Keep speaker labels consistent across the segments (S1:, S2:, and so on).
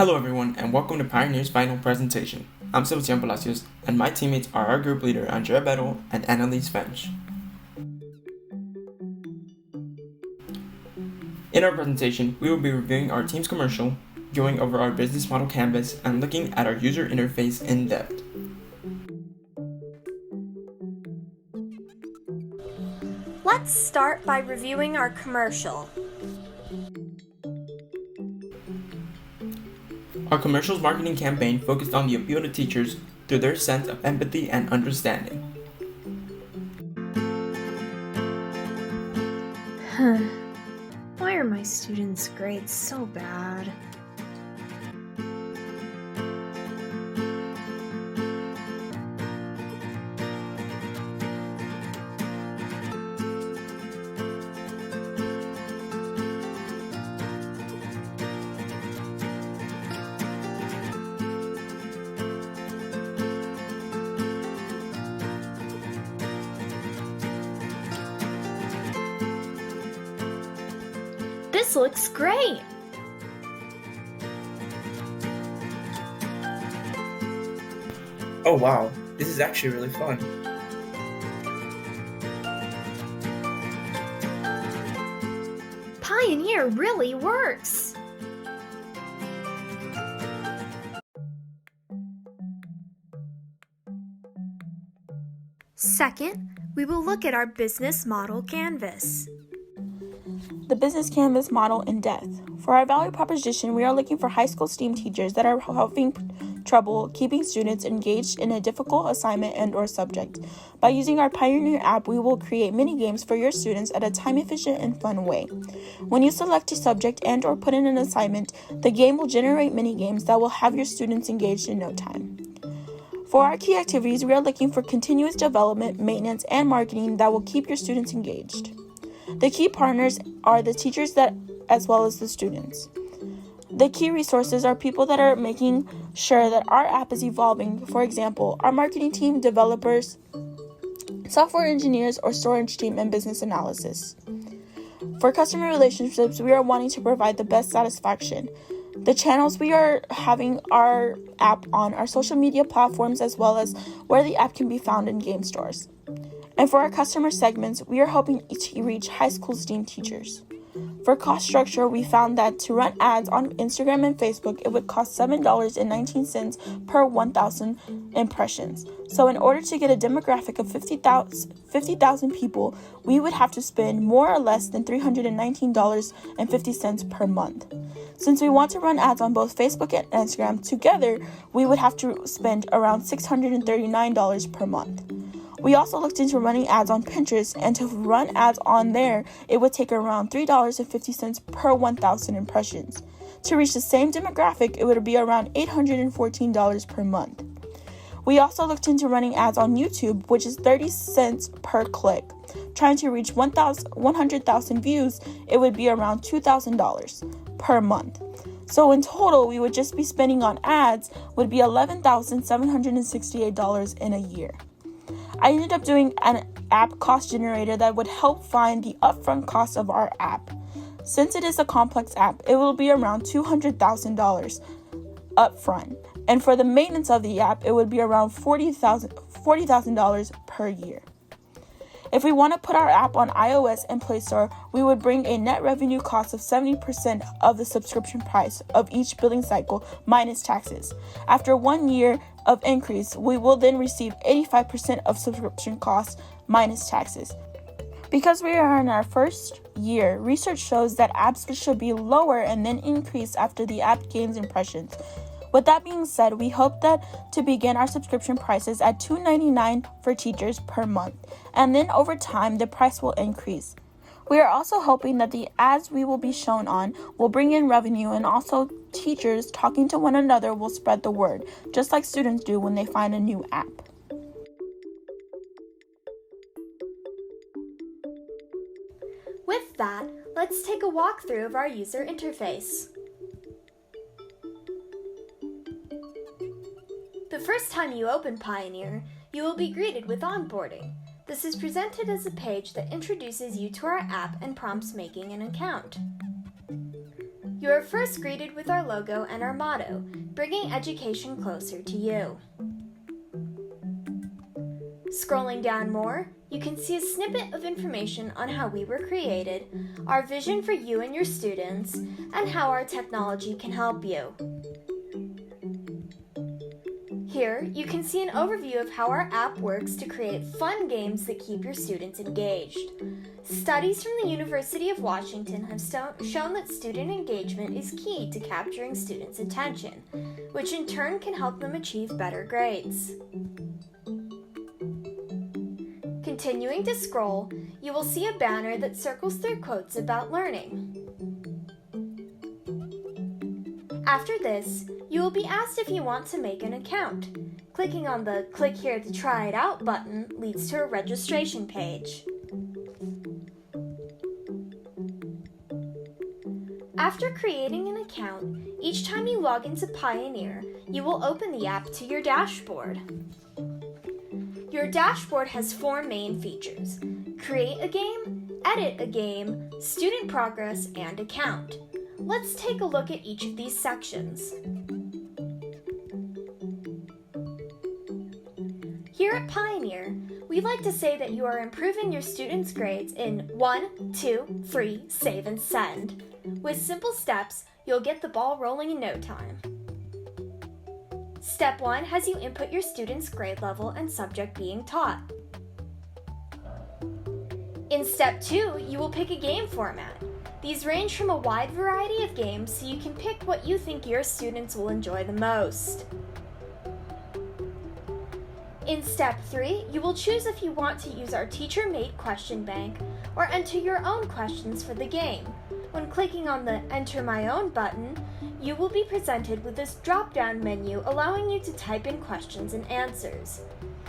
S1: Hello everyone, and welcome to Pio-Near's final presentation. I'm Sebastian Palacios, and my teammates are our group leader Andrea Bettle and Annalise Finch. In our presentation, we will be reviewing our team's commercial, going over our business model canvas, and looking at our user interface in depth.
S2: Let's start by reviewing our commercial.
S1: Our commercial's marketing campaign focused on the appeal to teachers through their sense of empathy and understanding.
S3: Why are my students' grades so bad? This looks great!
S4: Oh wow, this is actually really fun.
S2: Pio-Near really works! Second, we will look at our business model canvas.
S5: The business canvas model in depth. For our value proposition, we are looking for high school STEAM teachers that are having trouble keeping students engaged in a difficult assignment and/or subject. By using our Pio-Near app, we will create mini games for your students at a time-efficient and fun way. When you select a subject and/or put in an assignment, the game will generate mini games that will have your students engaged in no time. For our key activities, we are looking for continuous development, maintenance, and marketing that will keep your students engaged. The key partners are the teachers as well as the students. The key resources are people that are making sure that our app is evolving. For example, our marketing team, developers, software engineers, or storage team and business analysis. For customer relationships, we are wanting to provide the best satisfaction. The channels we are having our app on are social media platforms as well as where the app can be found in game stores. And for our customer segments, we are hoping to reach high school STEAM teachers. For cost structure, we found that to run ads on Instagram and Facebook, it would cost $7.19 per 1,000 impressions. So in order to get a demographic of 50,000 people, we would have to spend more or less than $319.50 per month. Since we want to run ads on both Facebook and Instagram together, we would have to spend around $639 per month. We also looked into running ads on Pinterest, and to run ads on there, it would take around $3.50 per 1,000 impressions. To reach the same demographic, it would be around $814 per month. We also looked into running ads on YouTube, which is 30 cents per click. Trying to reach 100,000 views, it would be around $2,000 per month. So in total, we would just be spending on ads would be $11,768 in a year. I ended up doing an app cost generator that would help find the upfront cost of our app. Since it is a complex app, it will be around $200,000 upfront. And for the maintenance of the app, it would be around $40,000 per year. If we want to put our app on iOS and Play Store, we would bring a net revenue cost of 70% of the subscription price of each billing cycle minus taxes. After 1 year of increase, we will then receive 85% of subscription costs minus taxes. Because we are in our first year, research shows that apps should be lower and then increase after the app gains impressions. With that being said, we hope that to begin our subscription prices at $2.99 for teachers per month, and then over time the price will increase. We are also hoping that the ads we will be shown on will bring in revenue, and also teachers talking to one another will spread the word, just like students do when they find a new app.
S2: With that, let's take a walkthrough of our user interface. The first time you open Pio-Near, you will be greeted with Onboarding. This is presented as a page that introduces you to our app and prompts making an account. You are first greeted with our logo and our motto, bringing education closer to you. Scrolling down more, you can see a snippet of information on how we were created, our vision for you and your students, and how our technology can help you. Here, you can see an overview of how our app works to create fun games that keep your students engaged. Studies from the University of Washington have shown that student engagement is key to capturing students' attention, which in turn can help them achieve better grades. Continuing to scroll, you will see a banner that circles through quotes about learning. After this, you will be asked if you want to make an account. Clicking on the Click Here to Try It Out button leads to a registration page. After creating an account, each time you log into Pio-Near, you will open the app to your dashboard. Your dashboard has 4 main features: create a game, edit a game, student progress, and account. Let's take a look at each of these sections. Here at Pio-Near, we like to say that you are improving your students' grades in 1, 2, 3, save and send. With simple steps, you'll get the ball rolling in no time. Step 1 has you input your student's grade level and subject being taught. In Step 2, you will pick a game format. These range from a wide variety of games, so you can pick what you think your students will enjoy the most. In Step 3, you will choose if you want to use our teacher-made question bank or enter your own questions for the game. When clicking on the Enter My Own button, you will be presented with this drop-down menu allowing you to type in questions and answers.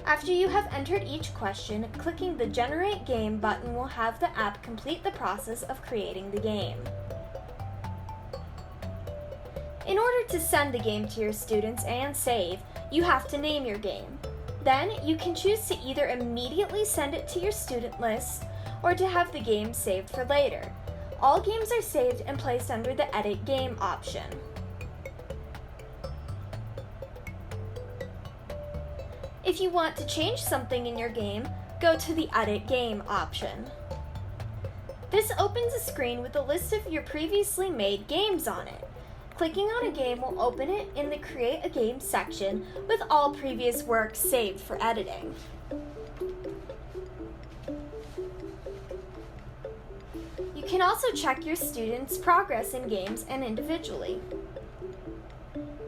S2: After you have entered each question, clicking the Generate Game button will have the app complete the process of creating the game. In order to send the game to your students and save, you have to name your game. Then, you can choose to either immediately send it to your student list or to have the game saved for later. All games are saved and placed under the Edit Game option. If you want to change something in your game, go to the Edit Game option. This opens a screen with a list of your previously made games on it. Clicking on a game will open it in the Create a Game section with all previous work saved for editing. You can also check your students' progress in games and individually.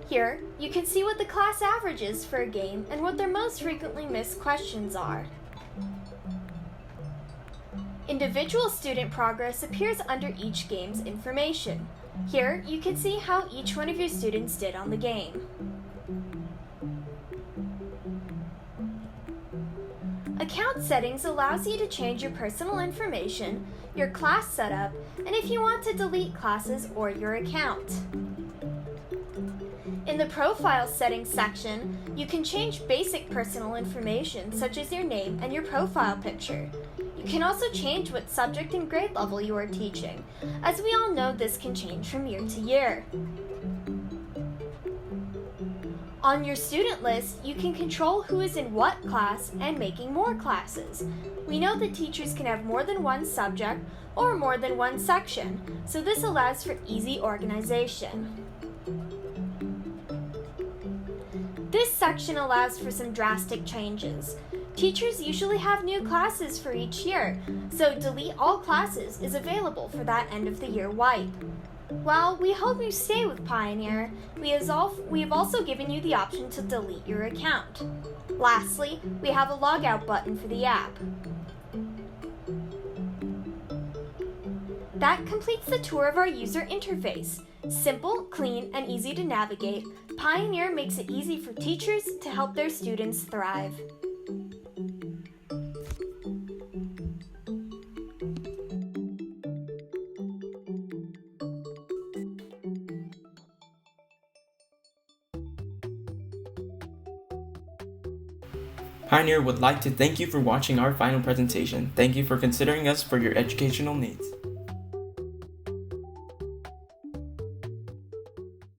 S2: Here, you can see what the class average is for a game and what their most frequently missed questions are. Individual student progress appears under each game's information. Here, you can see how each one of your students did on the game. Account settings allows you to change your personal information, your class setup, and if you want to delete classes or your account. In the Profile Settings section, you can change basic personal information such as your name and your profile picture. You can also change what subject and grade level you are teaching. As we all know, this can change from year to year. On your student list, you can control who is in what class and making more classes. We know that teachers can have more than one subject or more than one section, so this allows for easy organization. This section allows for some drastic changes. Teachers usually have new classes for each year, so Delete All Classes is available for that end of the year wipe. While we hope you stay with Pio-Near, we have also given you the option to delete your account. Lastly, we have a logout button for the app. That completes the tour of our user interface. Simple, clean, and easy to navigate, Pio-Near makes it easy for teachers to help their students thrive.
S1: Pio-Near would like to thank you for watching our final presentation. Thank you for considering us for your educational needs.